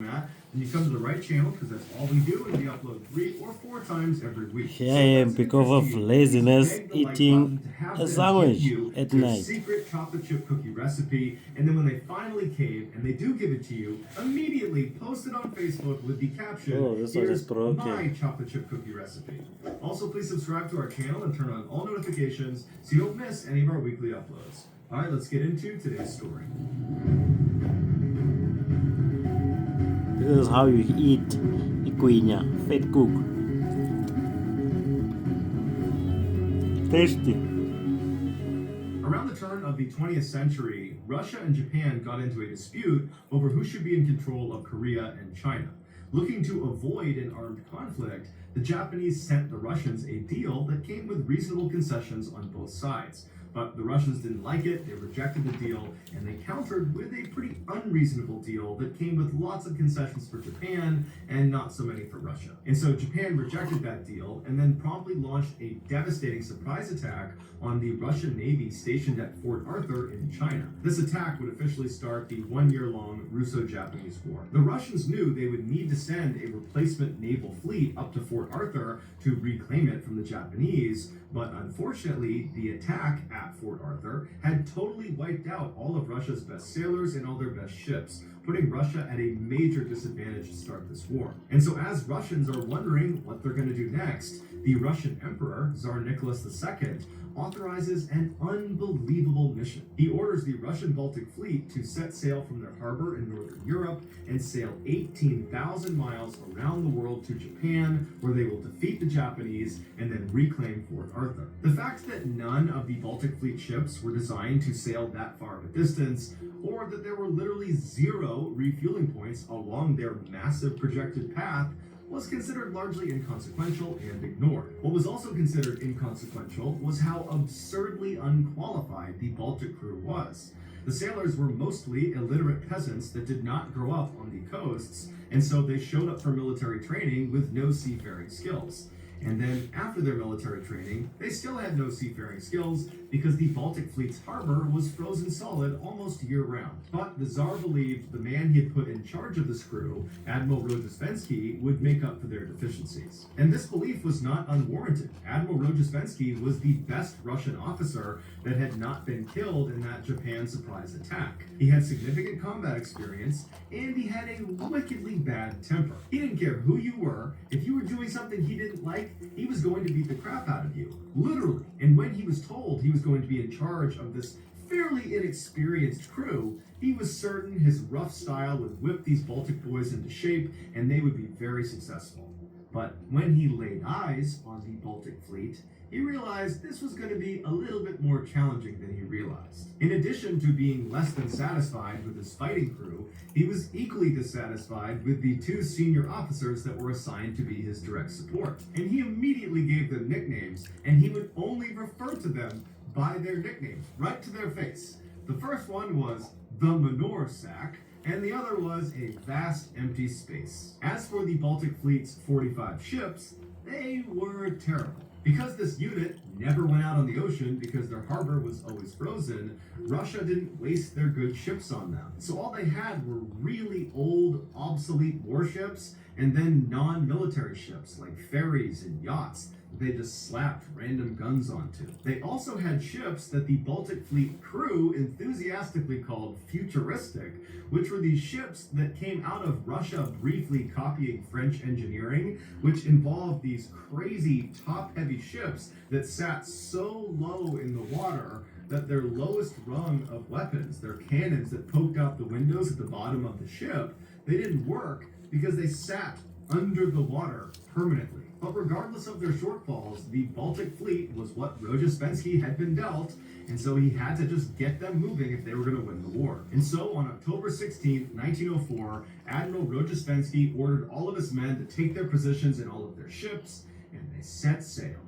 That, and you come to the right channel because that's all we do, and we upload 3 or 4 times every week. Here I am because of laziness eating a sandwich at their night. secret chocolate chip cookie recipe, and then when they finally cave and they do give it to you, immediately post it on Facebook with the caption, Oh, this one is "Here's broken. my chocolate chip cookie recipe." Also, please subscribe to our channel and turn on all notifications so you don't miss any of our weekly uploads. All right, let's get into today's story. This is how you eat iguinha, fat cook. Tasty. Around the turn of the 20th century, Russia and Japan got into a dispute over who should be in control of Korea and China. Looking to avoid an armed conflict, the Japanese sent the Russians a deal that came with reasonable concessions on both sides. But the Russians didn't like it, they rejected the deal, and they countered with a pretty unreasonable deal that came with lots of concessions for Japan and not so many for Russia. And so Japan rejected that deal and then promptly launched a devastating surprise attack on the Russian Navy stationed at Fort Arthur in China. This attack would officially start the one-year-long Russo-Japanese War. The Russians knew they would need to send a replacement naval fleet up to Fort Arthur to reclaim it from the Japanese, but unfortunately, the attack at Fort Arthur had totally wiped out all of Russia's best sailors and all their best ships, putting Russia at a major disadvantage to start this war. And so as Russians are wondering what they're going to do next, the Russian Emperor, Tsar Nicholas II, authorizes an unbelievable mission. He orders the Russian Baltic Fleet to set sail from their harbor in northern Europe and sail 18,000 miles around the world to Japan, where they will defeat the Japanese and then reclaim Fort Arthur. The fact that none of the Baltic Fleet ships were designed to sail that far of a distance, or that there were literally 0 refueling points along their massive projected path, was considered largely inconsequential and ignored. What was also considered inconsequential was how absurdly unqualified the Baltic crew was. The sailors were mostly illiterate peasants that did not grow up on the coasts, and so they showed up for military training with no seafaring skills. And then after their military training, they still had no seafaring skills because the Baltic Fleet's harbor was frozen solid almost year-round. But the Tsar believed the man he had put in charge of this crew, Admiral Rojesvenski, would make up for their deficiencies. And this belief was not unwarranted. Admiral Rojesvenski was the best Russian officer that had not been killed in that Japan surprise attack. He had significant combat experience, and he had a wickedly bad temper. He didn't care who you were. If you were doing something he didn't like, he was going to beat the crap out of you, literally. And when he was told he was going to be in charge of this fairly inexperienced crew, he was certain his rough style would whip these Baltic boys into shape and they would be very successful. But when he laid eyes on the Baltic fleet, he realized this was going to be a little bit more challenging than he realized. In addition to being less than satisfied with his fighting crew, he was equally dissatisfied with the 2 senior officers that were assigned to be his direct support. And he immediately gave them nicknames, and he would only refer to them by their nicknames, right to their face. The first one was the manure sack, and the other was a vast empty space. As for the Baltic Fleet's 45 ships, they were terrible. Because this unit never went out on the ocean because their harbor was always frozen, Russia didn't waste their good ships on them. So all they had were really old, obsolete warships and then non-military ships like ferries and yachts they just slapped random guns onto. They also had ships that the Baltic Fleet crew enthusiastically called futuristic, which were these ships that came out of Russia briefly copying French engineering, which involved these crazy top-heavy ships that sat so low in the water that their lowest rung of weapons, their cannons that poked out the windows at the bottom of the ship, they didn't work because they sat under the water permanently. But regardless of their shortfalls, the Baltic Fleet was what Rojesvenski had been dealt, and so he had to just get them moving if they were going to win the war. And so on October 16, 1904, Admiral Rojesvenski ordered all of his men to take their positions in all of their ships, and they set sail.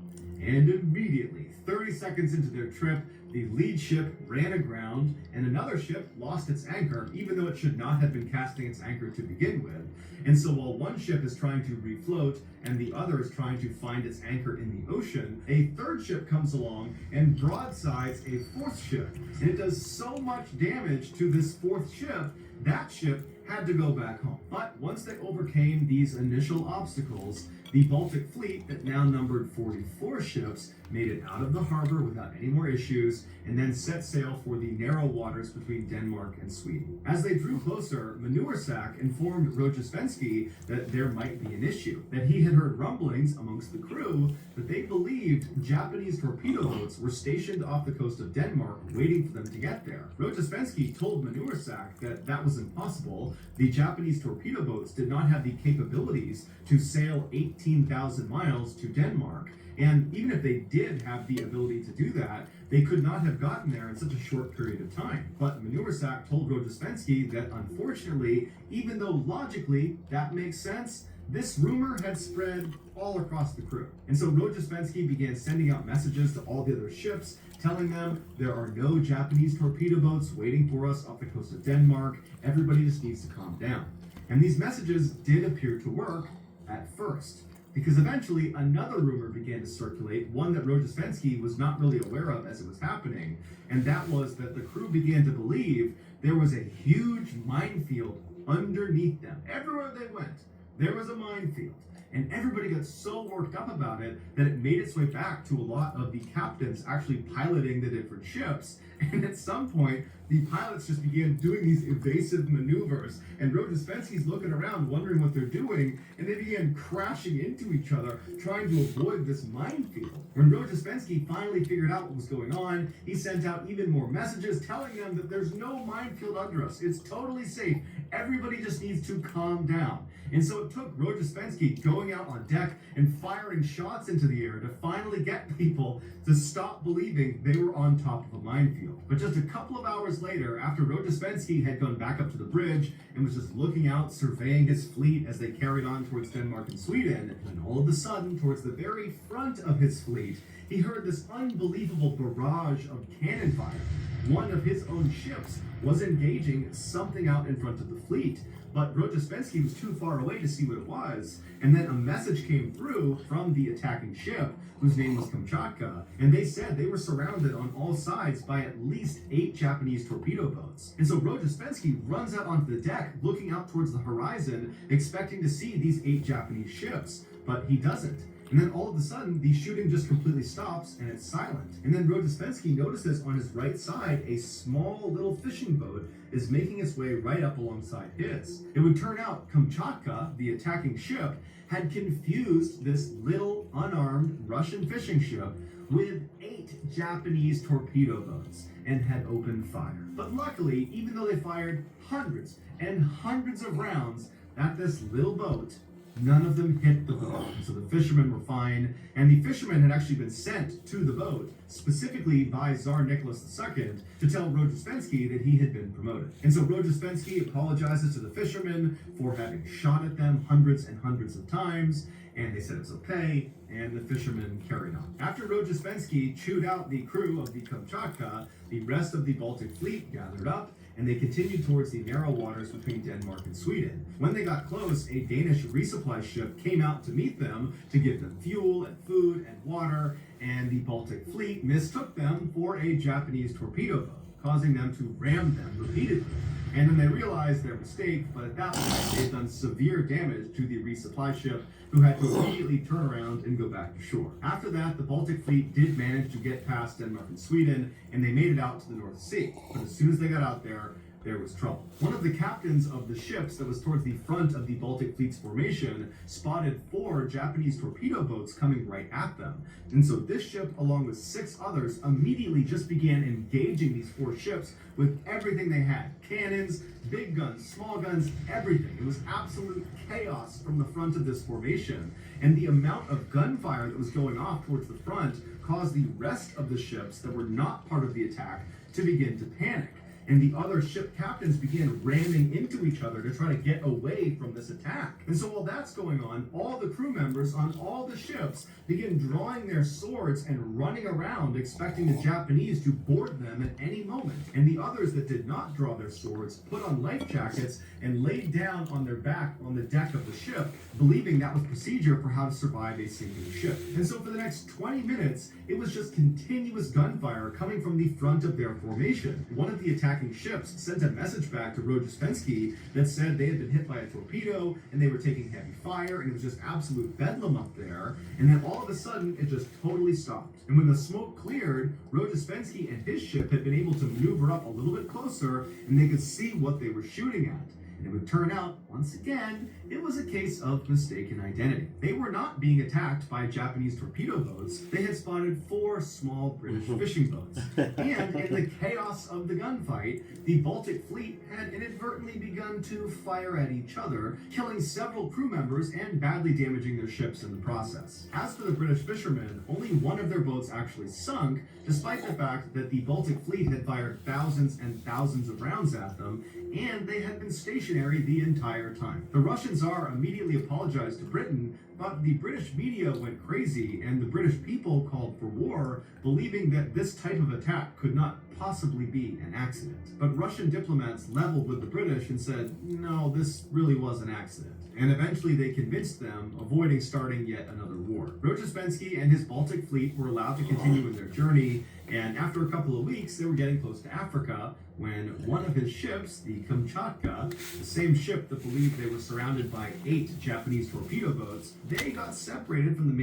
And immediately, 30 seconds into their trip, the lead ship ran aground, and another ship lost its anchor, even though it should not have been casting its anchor to begin with. And so while one ship is trying to refloat and the other is trying to find its anchor in the ocean, a third ship comes along and broadsides a fourth ship. And it does so much damage to this fourth ship, that ship had to go back home. But once they overcame these initial obstacles, the Baltic fleet that now numbered 44 ships made it out of the harbor without any more issues and then set sail for the narrow waters between Denmark and Sweden. As they drew closer, Manursak informed Rojesvenski that there might be an issue, that he had heard rumblings amongst the crew that they believed Japanese torpedo boats were stationed off the coast of Denmark waiting for them to get there. Rojesvenski told Manursak that that was impossible. The Japanese torpedo boats did not have the capabilities to sail 18,000 miles to Denmark. And even if they did have the ability to do that, they could not have gotten there in such a short period of time. But Manursak told Rojesvenski that unfortunately, even though logically that makes sense, this rumor had spread all across the crew. And so Rojesvenski began sending out messages to all the other ships, telling them there are no Japanese torpedo boats waiting for us off the coast of Denmark. Everybody just needs to calm down. And these messages did appear to work at first, because eventually another rumor began to circulate, one that Rojesvenski was not really aware of as it was happening, and that was that the crew began to believe there was a huge minefield underneath them. Everywhere they went, there was a minefield. And everybody got so worked up about it that it made its way back to a lot of the captains actually piloting the different ships. And at some point, the pilots just began doing these evasive maneuvers, and Rojesvenski's looking around wondering what they're doing, and they began crashing into each other, trying to avoid this minefield. When Rojesvenski finally figured out what was going on, he sent out even more messages telling them that there's no minefield under us. It's totally safe. Everybody just needs to calm down. And so it took Rojesvenski going out on deck and firing shots into the air to finally get people to stop believing they were on top of a minefield. But just a couple of hours later, after Rojesvenski had gone back up to the bridge and was just looking out, surveying his fleet as they carried on towards Denmark and Sweden, and all of a sudden, towards the very front of his fleet, he heard this unbelievable barrage of cannon fire. One of his own ships was engaging something out in front of the fleet, but Rojesvenski was too far away to see what it was, and then a message came through from the attacking ship, whose name was Kamchatka, and they said they were surrounded on all sides by at least 8 Japanese torpedo boats. And so Rojesvenski runs out onto the deck, looking out towards the horizon, expecting to see these 8 Japanese ships, but he doesn't. And then all of a sudden, the shooting just completely stops and it's silent. And then Rojesvenski notices on his right side, a small little fishing boat is making its way right up alongside his. It would turn out Kamchatka, the attacking ship, had confused this little unarmed Russian fishing ship with 8 Japanese torpedo boats and had opened fire. But luckily, even though they fired hundreds and hundreds of rounds at this little boat, none of them hit the boat. So the fishermen were fine, and the fishermen had actually been sent to the boat specifically by Tsar Nicholas II to tell Rojesvenski that he had been promoted. And so Rojesvenski apologizes to the fishermen for having shot at them hundreds and hundreds of times, and they said it's okay, and the fishermen carried on. After Rojesvenski chewed out the crew of the Kamchatka, the rest of the Baltic fleet gathered up, and they continued towards the narrow waters between Denmark and Sweden. When they got close, a Danish resupply ship came out to meet them to give them fuel and food and water, and the Baltic fleet mistook them for a Japanese torpedo boat, causing them to ram them repeatedly. And then they realized their mistake, but at that point, they had done severe damage to the resupply ship, who had to immediately turn around and go back to shore. After that, the Baltic fleet did manage to get past Denmark and Sweden, and they made it out to the North Sea. But as soon as they got out there was trouble. One of the captains of the ships that was towards the front of the Baltic fleet's formation spotted 4 Japanese torpedo boats coming right at them. And so this ship, along with 6 others, immediately just began engaging these 4 ships with everything they had. Cannons, big guns, small guns, everything. It was absolute chaos from the front of this formation. And the amount of gunfire that was going off towards the front caused the rest of the ships that were not part of the attack to begin to panic. And the other ship captains began ramming into each other to try to get away from this attack. And so while that's going on, all the crew members on all the ships begin drawing their swords and running around, expecting the Japanese to board them at any moment. And the others that did not draw their swords put on life jackets and laid down on their back on the deck of the ship, believing that was procedure for how to survive a sinking ship. And so for the next 20 minutes, it was just continuous gunfire coming from the front of their formation. One of the attacks attacking ships sent a message back to Rojespenski that said they had been hit by a torpedo and they were taking heavy fire and it was just absolute bedlam up there. And then all of a sudden, it just totally stopped. And when the smoke cleared, Rojespenski and his ship had been able to maneuver up a little bit closer and they could see what they were shooting at. And it would turn out, once again, it was a case of mistaken identity. They were not being attacked by Japanese torpedo boats. They had spotted 4 small British fishing boats. And in the chaos of the gunfight, the Baltic fleet had inadvertently begun to fire at each other, killing several crew members and badly damaging their ships in the process. As for the British fishermen, only one of their boats actually sunk, despite the fact that the Baltic fleet had fired thousands and thousands of rounds at them, and they had been stationary the entire time. The Russian Tsar immediately apologized to Britain, but the British media went crazy and the British people called for war, believing that this type of attack could not possibly be an accident. But Russian diplomats leveled with the British and said, no, this really was an accident. And eventually they convinced them, avoiding starting yet another war. Rojespenski and his Baltic fleet were allowed to continue in their journey, and after a couple of weeks, they were getting close to Africa when one of his ships, the Kamchatka, the same ship that believed they were surrounded by 8 Japanese torpedo boats, they got separated from the main